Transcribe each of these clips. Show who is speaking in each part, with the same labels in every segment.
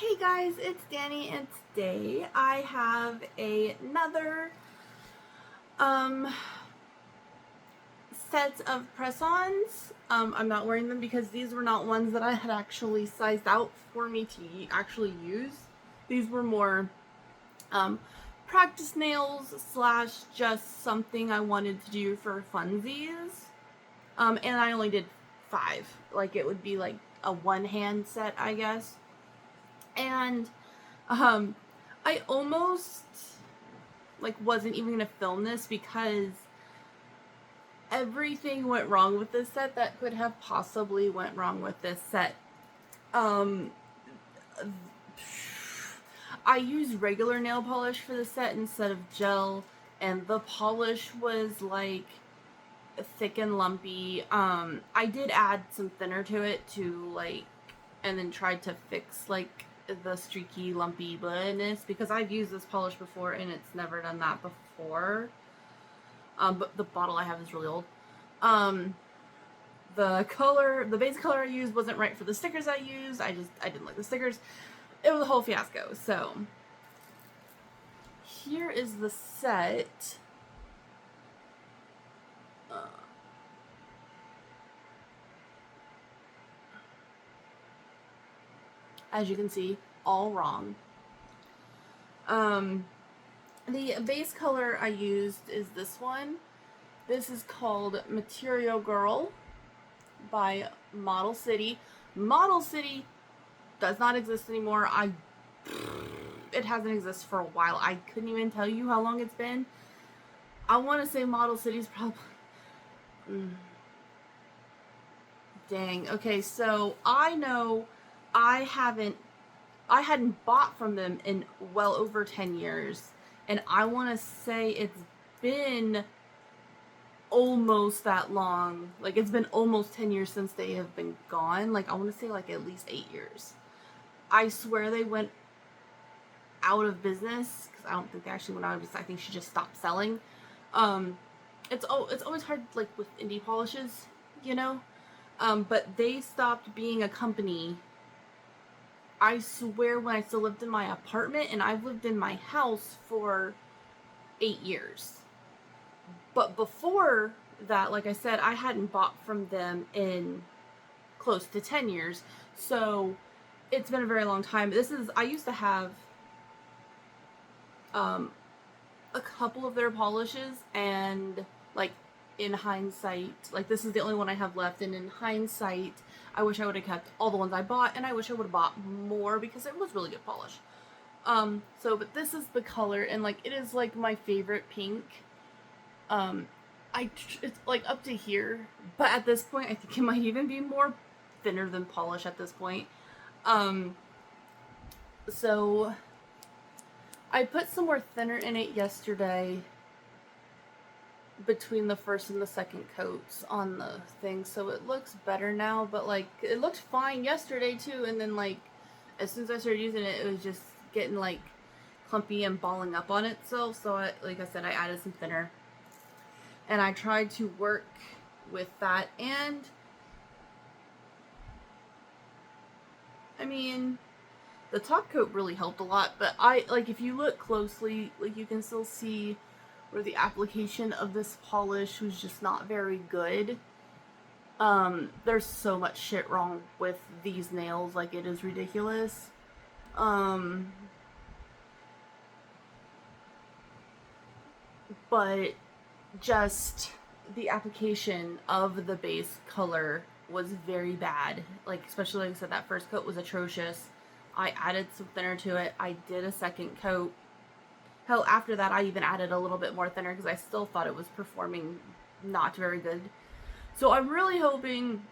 Speaker 1: Hey guys, it's Danny, and today I have another set of press-ons. I'm not wearing them because these were not ones that I had actually sized out for me to actually use. These were more practice nails slash just something I wanted to do for funsies. And I only did 5. Like, it would be like a one-hand set, I guess. And I almost wasn't even gonna film this because everything went wrong with this set that could have possibly went wrong with this set. I used regular nail polish for the set instead of gel, and the polish was like thick and lumpy. I did add some thinner to it and then tried to fix the streaky, lumpy blendness because I've used this polish before and it's never done that before. But the bottle I have is really old. The base color I used wasn't right for the stickers I used. I didn't like the stickers. It was a whole fiasco. So here is the set. As you can see, all wrong. The base color I used is this one. This is called Material Girl by Model City. Model City does not exist anymore. It hasn't existed for a while. I couldn't even tell you how long it's been. I want to say Model City's probably... Dang. Okay, so I know I hadn't bought from them in well over 10 years. And I want to say it's been almost that long. Like, it's been almost 10 years since they have been gone. Like, I want to say at least 8 years. I swear they went out of business because I don't think they actually went out of business. I think she just stopped selling. It's always hard with indie polishes, you know. But they stopped being a company. I swear when I still lived in my apartment, and I've lived in my house for 8 years. But before that, like I said, I hadn't bought from them in close to 10 years. So it's been a very long time. I used to have a couple of their polishes, and in hindsight, this is the only one I have left, and in hindsight, I wish I would have kept all the ones I bought, and I wish I would have bought more because it was really good polish. But this is the color, and it is my favorite pink. It's up to here, but at this point, I think it might even be more thinner than polish at this point. So I put some more thinner in it yesterday between the first and the second coats on the thing, so it looks better now, but it looked fine yesterday too, and then as soon as I started using it, it was just getting clumpy and balling up on itself. So like I said, I added some thinner, and I tried to work with that, and I mean, the top coat really helped a lot, but if you look closely, you can still see where the application of this polish was just not very good. There's so much shit wrong with these nails, it is ridiculous. But just the application of the base color was very bad. Especially like I said, that first coat was atrocious. I added some thinner to it. I did a second coat. Hell, after that, I even added a little bit more thinner because I still thought it was performing not very good. So I'm really hoping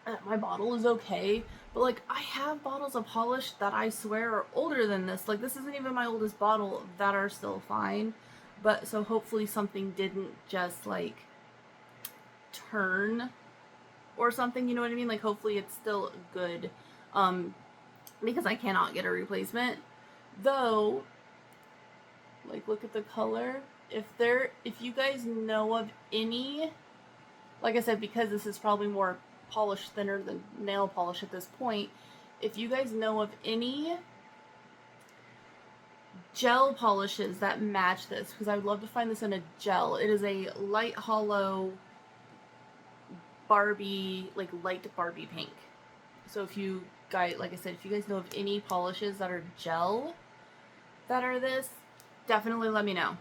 Speaker 1: that my bottle is okay. But, I have bottles of polish that I swear are older than this. This isn't even my oldest bottle that are still fine. But, so hopefully something didn't just, turn or something, you know what I mean? Hopefully it's still good. Because I cannot get a replacement. Though, look at the color. If you guys know of any, like I said, because this is probably more polish thinner than nail polish at this point, if you guys know of any gel polishes that match this, because I would love to find this in a gel. It is a light hollow Barbie, like light Barbie pink. So if you guys, like I said, if you guys know of any polishes that are gel that are this, definitely let me know.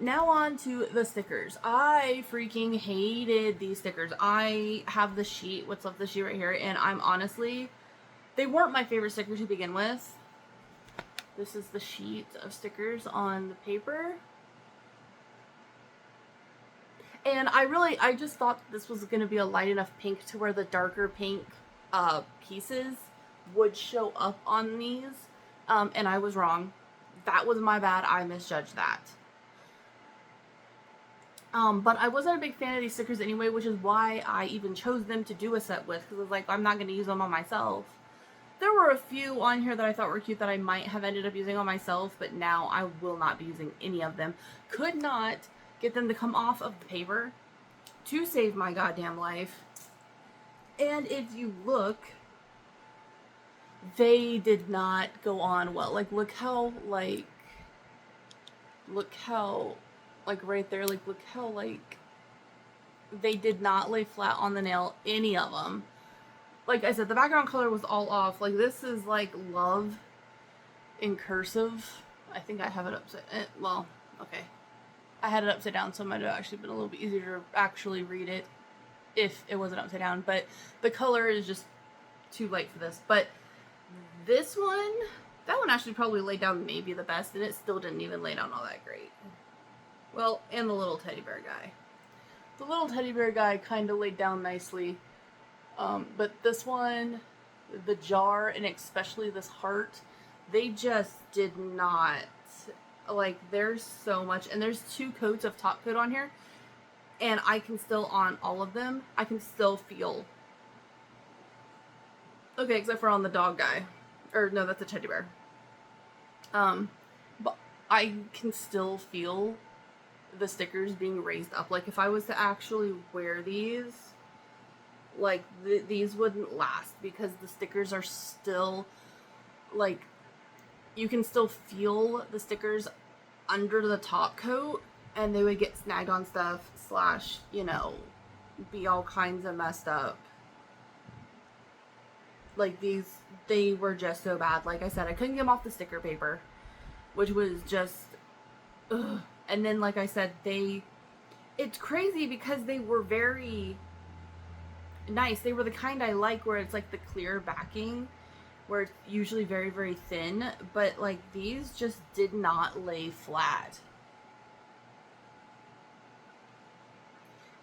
Speaker 1: Now on to the stickers. I freaking hated these stickers. I have the sheet, what's left of the sheet right here, and I'm honestly, they weren't my favorite sticker to begin with. This is the sheet of stickers on the paper. And I just thought this was going to be a light enough pink to where the darker pink pieces would show up on these. And I was wrong. That was my bad. I misjudged that. But I wasn't a big fan of these stickers anyway, which is why I even chose them to do a set with. Because I was like, I'm not going to use them on myself. There were a few on here that I thought were cute that I might have ended up using on myself, but now I will not be using any of them. Could not get them to come off of the paper to save my goddamn life. And if you look, they did not go on well. Like, look how, right there, like, look how, like, they did not lay flat on the nail, any of them. Like I said, the background color was all off. Like, this is, like, love in cursive. I think I have it upside, well, okay. I had it upside down, so it might have actually been a little bit easier to actually read it if it wasn't upside down. But the color is just too light for this. But this one, that one actually probably laid down maybe the best, and it still didn't even lay down all that great. Well, and the little teddy bear guy. The little teddy bear guy kind of laid down nicely. But this one, the jar, and especially this heart, they just did not, like, there's so much, and there's 2 coats of top coat on here, and I can still, on all of them, I can still feel, okay, except for on the dog guy, or no, that's a teddy bear, but I can still feel the stickers being raised up. Like, if I was to actually wear these, like, these wouldn't last, because the stickers are still, like, you can still feel the stickers under the top coat, and they would get snagged on stuff, slash, you know, be all kinds of messed up. Like, these, they were just so bad. Like I said, I couldn't get them off the sticker paper, which was just, ugh. And then, like I said, it's crazy because they were very nice. They were the kind I like, where it's like the clear backing, where it's usually very, very thin, but like these just did not lay flat.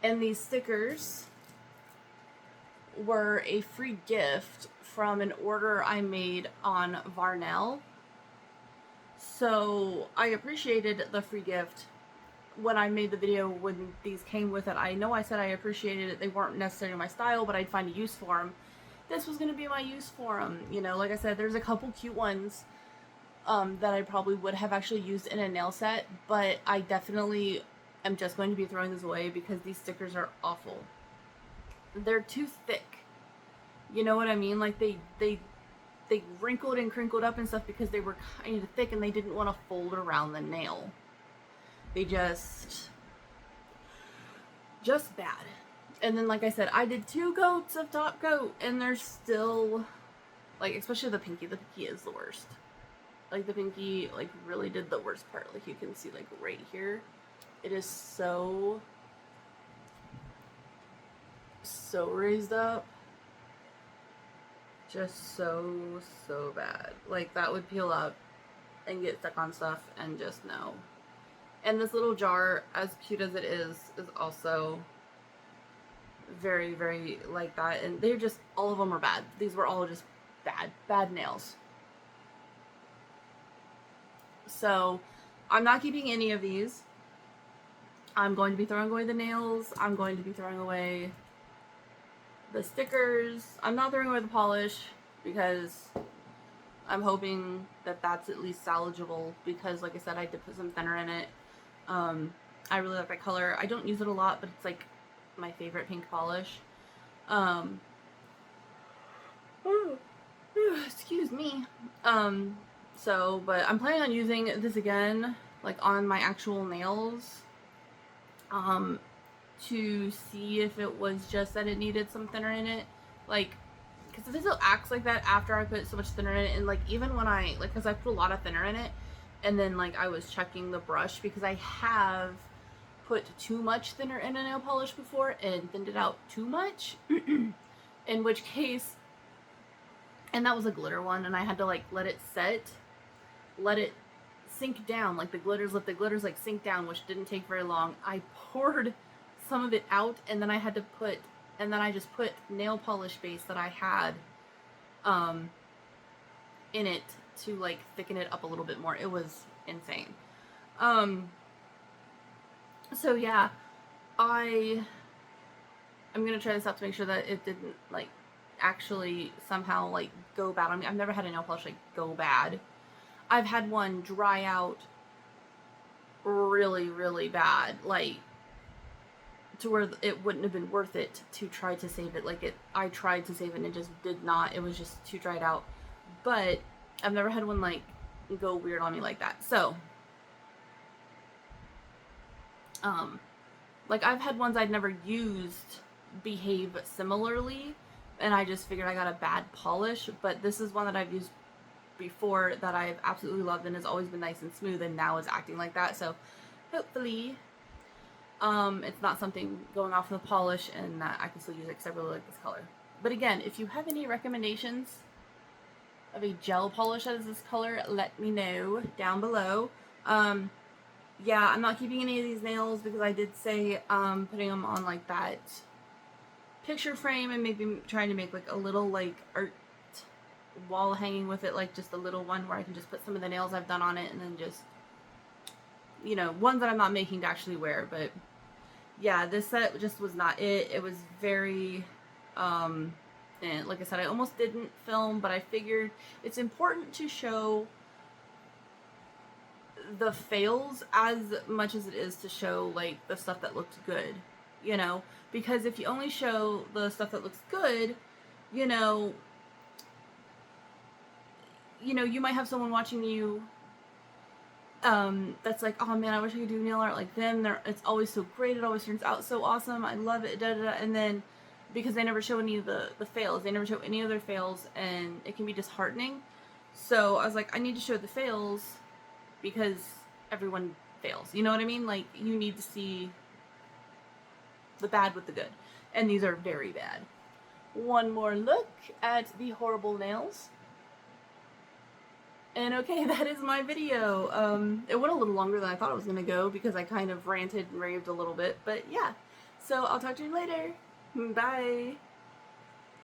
Speaker 1: And these stickers were a free gift from an order I made on Varnell. So I appreciated the free gift when I made the video when these came with it. I know I said I appreciated it. They weren't necessarily my style, but I'd find a use for them. This was going to be my use for them. You know, like I said, there's a couple cute ones that I probably would have actually used in a nail set, but I definitely am just going to be throwing this away because these stickers are awful. They're too thick. You know what I mean? Like, they wrinkled and crinkled up and stuff because they were kind of thick and they didn't want to fold around the nail. They just bad. And then, like I said, I did 2 coats of top coat, and they're still, like, especially the pinky. The pinky is the worst. Like, the pinky, like, really did the worst part. Like, you can see, like, right here. It is so raised up. Just so bad. Like, that would peel up and get stuck on stuff and just no. And this little jar, as cute as it is also very, very like that. And they're just, all of them are bad. These were all just bad nails. So, I'm not keeping any of these. I'm going to be throwing away the nails. I'm going to be throwing away the stickers. I'm not throwing away the polish because I'm hoping that that's at least salvageable, because, like I said, I did put some thinner in it. I really like that color. I don't use it a lot, but it's like my favorite pink polish. Oh, excuse me. But I'm planning on using this again, like on my actual nails, um, to see if it was just that it needed some thinner in it. Like, because if it still acts like that after I put so much thinner in it, and like even when I, like, because I put a lot of thinner in it, and then like I was checking the brush because I have put too much thinner in a nail polish before and thinned it out too much, in which case, and that was a glitter one, and I had to like let it set, let it sink down, like let the glitters like sink down, which didn't take very long. I poured some of it out, and then I just put nail polish base that I had in it to like thicken it up a little bit more. It was insane. So yeah, I'm gonna try this out to make sure that it didn't like actually somehow like go bad on me. I've never had a nail polish like go bad. I've had one dry out really, really bad, like to where it wouldn't have been worth it to try to save it. I tried to save it and it just did not. It was just too dried out. But I've never had one like go weird on me like that. So, like I've had ones I'd never used behave similarly, and I just figured I got a bad polish. But this is one that I've used before that I've absolutely loved and has always been nice and smooth, and now is acting like that. So hopefully it's not something going off in the polish and that I can still use it because I really like this color. But again, if you have any recommendations of a gel polish that is this color, let me know down below. Yeah, I'm not keeping any of these nails because I did say putting them on like that picture frame and maybe trying to make like a little like art wall hanging with it, like just a little one where I can just put some of the nails I've done on it and then just, you know, ones that I'm not making to actually wear. But yeah, this set just was not it. It was very, and like I said, I almost didn't film, but I figured it's important to show the fails as much as it is to show like the stuff that looked good, you know, because if you only show the stuff that looks good, you know, you might have someone watching you that's like, oh man, I wish I could do nail art like them. It's always so great. It always turns out so awesome. I love it. Da, da, da. And then because they never show any of the fails, they never show any of their fails, and it can be disheartening. So I was like, I need to show the fails because everyone fails. You know what I mean? Like, you need to see the bad with the good. And these are very bad. One more look at the horrible nails. And okay, that is my video. It went a little longer than I thought it was going to go because I kind of ranted and raved a little bit. But yeah, so I'll talk to you later. Bye.